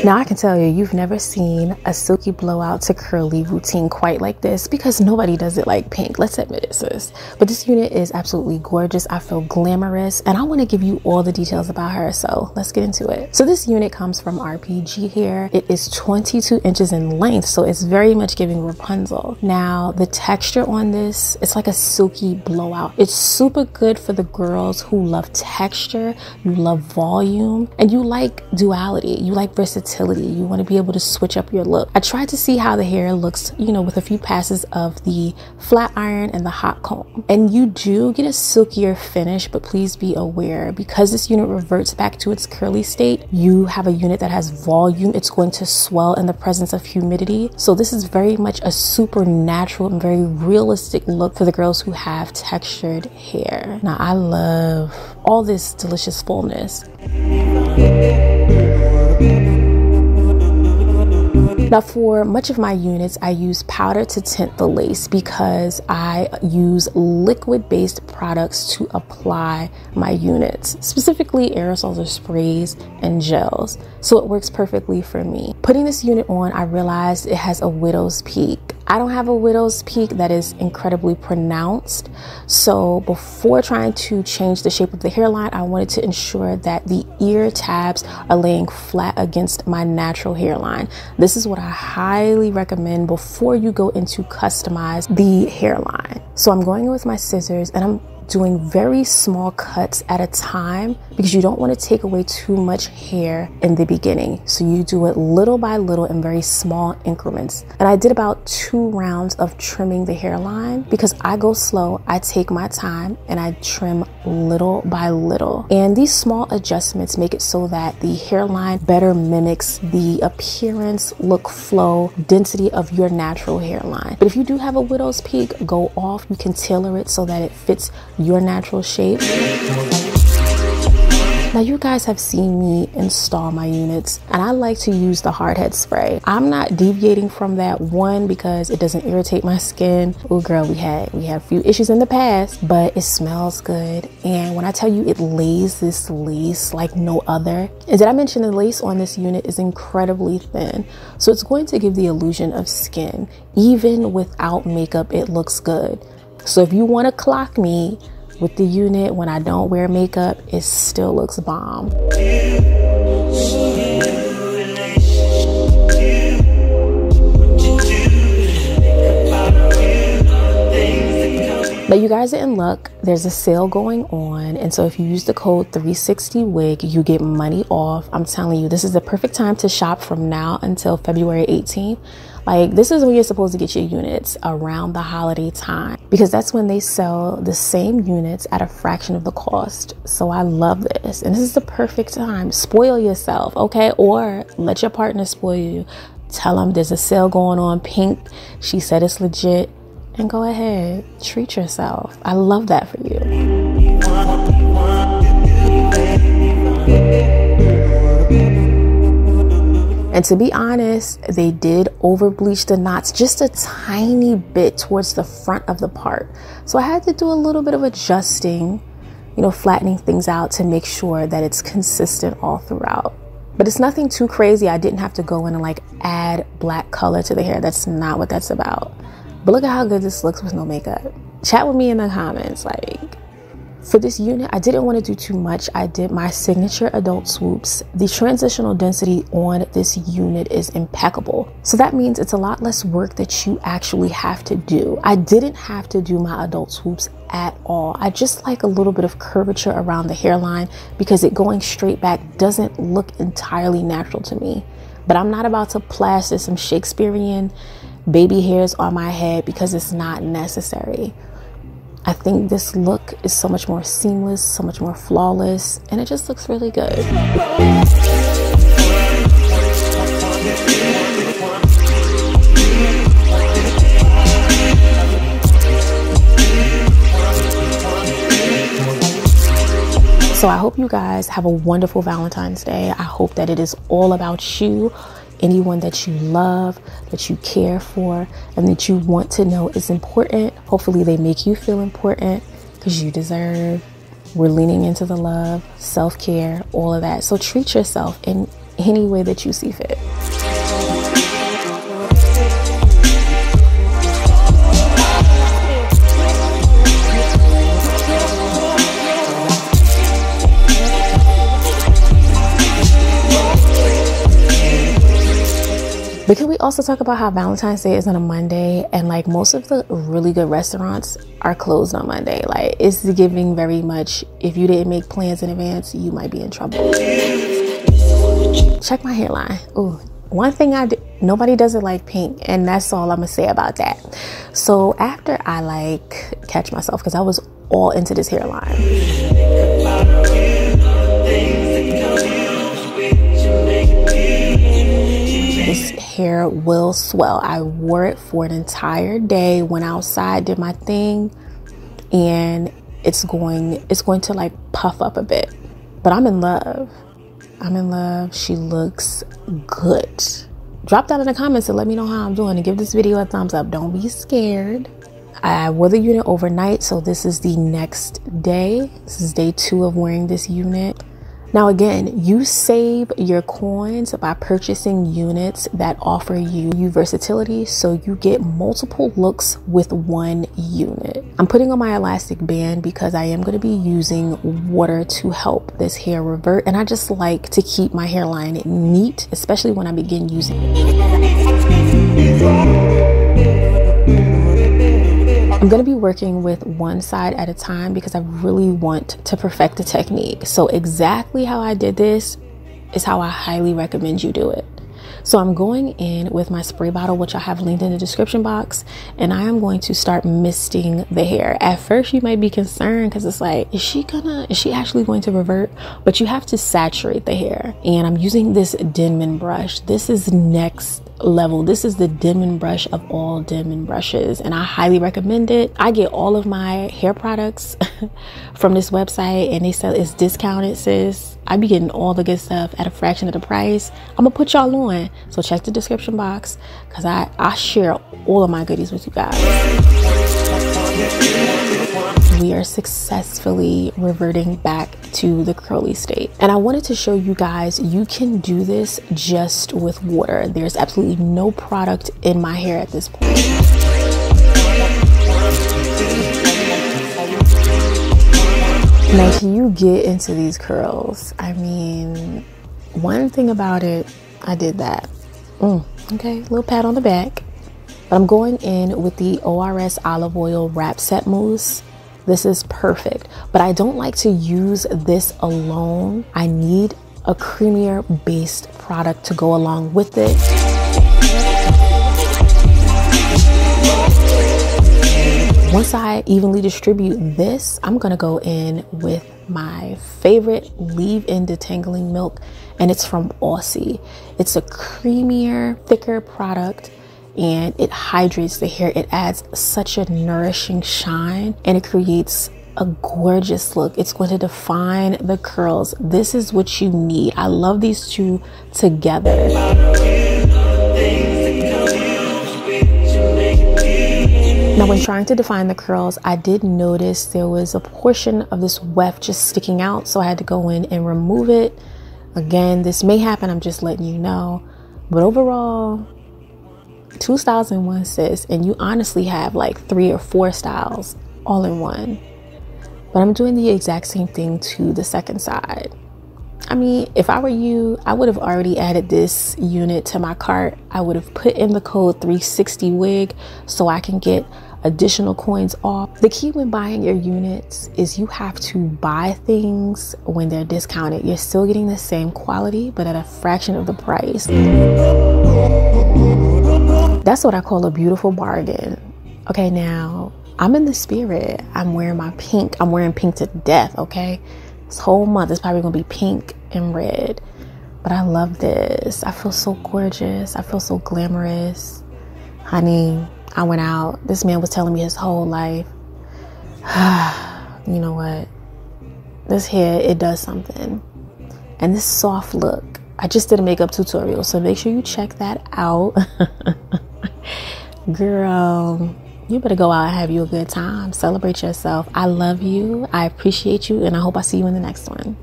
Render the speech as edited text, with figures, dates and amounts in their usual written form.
Now I can tell you've never seen a silky blowout to curly routine quite like this, because nobody does it like Pink. Let's admit it, sis. But this unit is absolutely gorgeous. I feel glamorous, and I want to give you all the details about her, so let's get into it. So this unit comes from RPGHair. It is 22 inches in length, so it's very much giving Rapunzel. Now the texture on this, it's like a silky blowout. It's super good for the girls who love texture, you love volume, and you like duality, you like versatility. You want to be able to switch up your look. I tried to see how the hair looks, you know, with a few passes of the flat iron and the hot comb, and you do get a silkier finish, but please be aware, because this unit reverts back to its curly state, you have a unit that has volume. It's going to swell in the presence of humidity. So this is very much a super natural and very realistic look for the girls who have textured hair. Now I love all this delicious fullness. Now for much of my units, I use powder to tint the lace because I use liquid-based products to apply my units, specifically aerosols or sprays and gels. So it works perfectly for me. Putting this unit on, I realized it has a widow's peak. I don't have a widow's peak that is incredibly pronounced. So before trying to change the shape of the hairline, I wanted to ensure that the ear tabs are laying flat against my natural hairline. This is what I highly recommend before you go into customize the hairline. So I'm going in with my scissors, and I'm doing very small cuts at a time because you don't want to take away too much hair in the beginning. So you do it little by little in very small increments. And I did about 2 rounds of trimming the hairline because I go slow, I take my time, and I trim little by little. And these small adjustments make it so that the hairline better mimics the appearance, look, flow, density of your natural hairline. But if you do have a widow's peak, go off. You can tailor it so that it fits your natural shape. Now you guys have seen me install my units, and I like to use the hard head spray. I'm not deviating from that, one, because it doesn't irritate my skin. Oh girl, we had a few issues in the past, but it smells good. And when I tell you it lays this lace like no other, and did I mention the lace on this unit is incredibly thin, so it's going to give the illusion of skin. Even without makeup, it looks good. So if you want to clock me with the unit when I don't wear makeup, it still looks bomb. Now you guys are in luck. There's a sale going on, and so if you use the code 360WIG, you get money off. I'm telling you, this is the perfect time to shop from now until February 18th. Like, this is when you're supposed to get your units, around the holiday time, because that's when they sell the same units at a fraction of the cost. So I love this, and this is the perfect time. Spoil yourself, okay? Or let your partner spoil you. Tell them there's a sale going on, Pink, she said it's legit, and go ahead, treat yourself. I love that for you. And to be honest, they did over bleach the knots just a tiny bit towards the front of the part. So I had to do a little bit of adjusting, you know, flattening things out to make sure that it's consistent all throughout. But it's nothing too crazy. I didn't have to go in and like add black color to the hair. That's not what that's about. But look at how good this looks with no makeup. Chat with me in the comments. Like, for this unit, I didn't want to do too much. I did my signature adult swoops. The transitional density on this unit is impeccable. So that means it's a lot less work that you actually have to do. I didn't have to do my adult swoops at all. I just like a little bit of curvature around the hairline because it going straight back doesn't look entirely natural to me. But I'm not about to plaster some Shakespearean baby hairs on my head because it's not necessary. I think this look is so much more seamless, so much more flawless, and it just looks really good. So I hope you guys have a wonderful Valentine's Day. I hope that it is all about you, anyone that you love, that you care for, and that you want to know is important. Hopefully they make you feel important because you deserve. We're leaning into the love, self-care, all of that. So treat yourself in any way that you see fit. But can we also talk about how Valentine's Day is on a Monday, and like most of the really good restaurants are closed on Monday? Like, it's giving very much, if you didn't make plans in advance, you might be in trouble. Check my hairline. Ooh, one thing I do, nobody does it like pink, and that's all I'm gonna say about that. So after I like catch myself, because I was all into this hairline, this hair will swell. I wore it for an entire day, went outside, did my thing, and it's going to like puff up a bit. But I'm in love. I'm in love. She looks good. Drop down in the comments and let me know how I'm doing, and give this video a thumbs up. Don't be scared. I wore the unit overnight, so this is the next day. This is day 2 of wearing this unit. Now again, you save your coins by purchasing units that offer you versatility, so you get multiple looks with one unit. I'm putting on my elastic band because I am going to be using water to help this hair revert, and I just like to keep my hairline neat, especially when I begin using it. I'm going to be working with one side at a time because I really want to perfect the technique. So exactly how I did this is how I highly recommend you do it. So I'm going in with my spray bottle, which I have linked in the description box, and I am going to start misting the hair. At first you might be concerned because it's like, is she actually going to revert? But you have to saturate the hair, and I'm using this Denman brush. This is next level. This is the Denman brush of all Denman brushes, and I highly recommend it. I get all of my hair products from this website, and they sell, it's discounted, sis. I be getting all the good stuff at a fraction of the price. I'm gonna put y'all on, so check the description box because I share all of my goodies with you guys. We are successfully reverting back to the curly state, and I wanted to show you guys you can do this just with water. There's absolutely no product in my hair at this point. Now till you get into these curls, I mean, one thing about it, I did that. Okay, little pat on the back. But I'm going in with the ORS Olive Oil Wrap Set Mousse. This is perfect, but I don't like to use this alone. I need a creamier based product to go along with it. Once I evenly distribute this, I'm gonna go in with my favorite leave-in detangling milk, and it's from 𝐒𝐨𝐠. It's a creamier, thicker product, and it hydrates the hair. It adds such a nourishing shine, and it creates a gorgeous look. It's going to define the curls. This is what you need. I love these two together. Now, when trying to define the curls, I did notice there was a portion of this weft just sticking out, so I had to go in and remove it. Again, this may happen, I'm just letting you know. But overall, 2 styles in one, sis, and you honestly have like 3 or 4 styles all in one. But I'm doing the exact same thing to the second side. I mean, if I were you, I would have already added this unit to my cart. I would have put in the code 360WIG so I can get additional coins off. The key when buying your units is you have to buy things when they're discounted. You're still getting the same quality, but at a fraction of the price. That's what I call a beautiful bargain. Okay, now I'm in the spirit. I'm wearing my pink. I'm wearing pink to death, okay? This whole month is probably gonna be pink and red, but I love this. I feel so gorgeous. I feel so glamorous. Honey, I went out. This man was telling me his whole life. You know what? This hair, it does something. And this soft look. I just did a makeup tutorial, so make sure you check that out. Girl, you better go out and have you a good time. Celebrate yourself. I love you. I appreciate you, and I hope I see you in the next one.